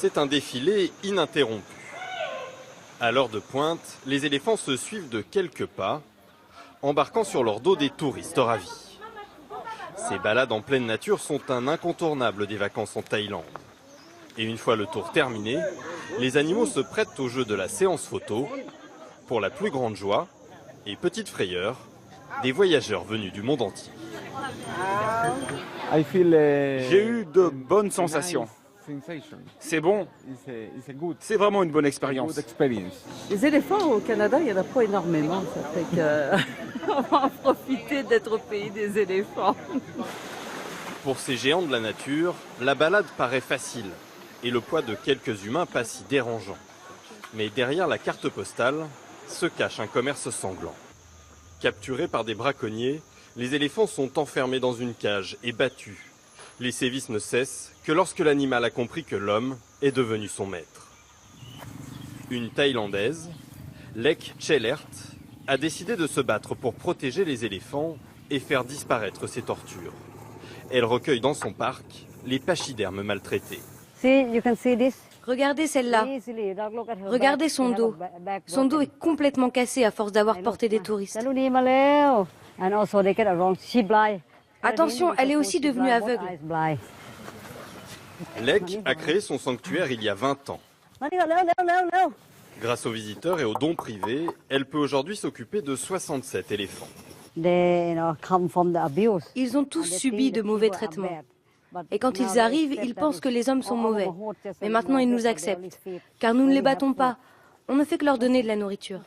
C'est un défilé ininterrompu. À l'heure de pointe, les éléphants se suivent de quelques pas, embarquant sur leur dos des touristes ravis. Ces balades en pleine nature sont un incontournable des vacances en Thaïlande. Et une fois le tour terminé, les animaux se prêtent au jeu de la séance photo, pour la plus grande joie et petite frayeur des voyageurs venus du monde entier. J'ai eu de bonnes sensations. C'est bon. C'est vraiment une bonne expérience. Les éléphants au Canada, il n'y en a pas énormément. Ça fait qu'on va en profiter d'être au pays des éléphants. Pour ces géants de la nature, la balade paraît facile et le poids de quelques humains pas si dérangeant. Mais derrière la carte postale se cache un commerce sanglant. Capturés par des braconniers, les éléphants sont enfermés dans une cage et battus. Les sévices ne cessent que lorsque l'animal a compris que l'homme est devenu son maître. Une Thaïlandaise, Lek Chelert, a décidé de se battre pour protéger les éléphants et faire disparaître ces tortures. Elle recueille dans son parc les pachydermes maltraités. Regardez celle-là. Regardez son dos. Son dos est complètement cassé à force d'avoir porté des touristes. Attention, elle est aussi devenue aveugle. Lek a créé son sanctuaire il y a 20 ans. Grâce aux visiteurs et aux dons privés, elle peut aujourd'hui s'occuper de 67 éléphants. Ils ont tous subi de mauvais traitements. Et quand ils arrivent, ils pensent que les hommes sont mauvais. Mais maintenant, ils nous acceptent. Car nous ne les battons pas. On ne fait que leur donner de la nourriture.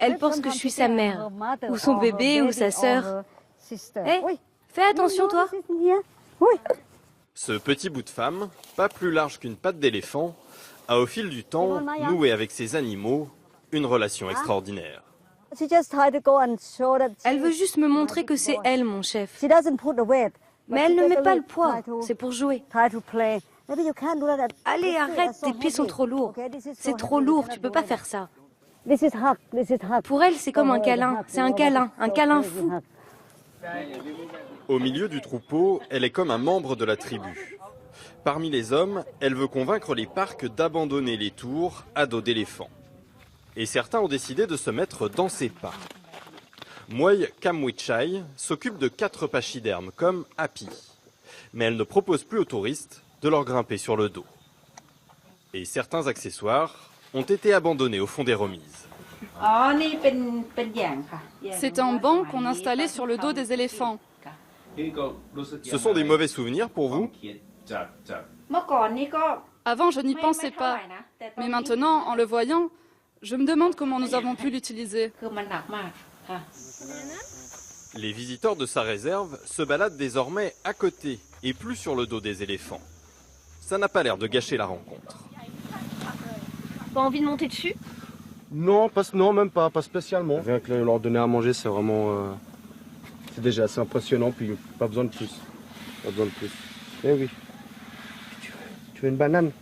Elle pense que je suis sa mère, ou son bébé, ou sa sœur. Hé, fais attention, toi. Ce petit bout de femme, pas plus large qu'une patte d'éléphant, a au fil du temps noué avec ses animaux une relation extraordinaire. Elle veut juste me montrer que c'est elle, mon chef. Mais elle ne met pas le poids, c'est pour jouer. Allez, arrête, tes pieds sont trop lourds. C'est trop lourd, tu peux pas faire ça. Pour elle, c'est comme un câlin. C'est un câlin fou. Au milieu du troupeau, elle est comme un membre de la tribu. Parmi les hommes, elle veut convaincre les parcs d'abandonner les tours à dos d'éléphants. Et certains ont décidé de se mettre dans ses pas. Moy Kamwichai s'occupe de 4 pachydermes comme Happy. Mais elle ne propose plus aux touristes de leur grimper sur le dos. Et certains accessoires ont été abandonnés au fond des remises. C'est un banc qu'on installait sur le dos des éléphants. Ce sont des mauvais souvenirs pour vous ? Avant, je n'y pensais pas. Mais maintenant, en le voyant, je me demande comment nous avons pu l'utiliser. Les visiteurs de sa réserve se baladent désormais à côté et plus sur le dos des éléphants. Ça n'a pas l'air de gâcher la rencontre. Pas envie de monter dessus ? Non, non, même pas spécialement. Rien que leur donner à manger, c'est vraiment... c'est déjà assez impressionnant, puis pas besoin de plus. Pas besoin de plus. Eh oui. Tu veux une banane ?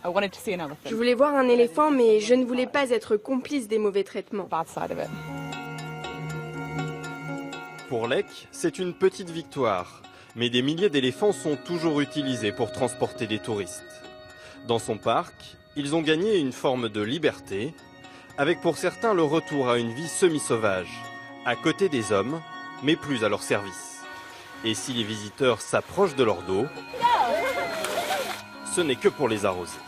Je voulais voir un éléphant, mais je ne voulais pas être complice des mauvais traitements. Pour Lek, c'est une petite victoire, mais des milliers d'éléphants sont toujours utilisés pour transporter des touristes. Dans son parc, ils ont gagné une forme de liberté, avec pour certains le retour à une vie semi-sauvage, à côté des hommes, mais plus à leur service. Et si les visiteurs s'approchent de leur dos, ce n'est que pour les arroser.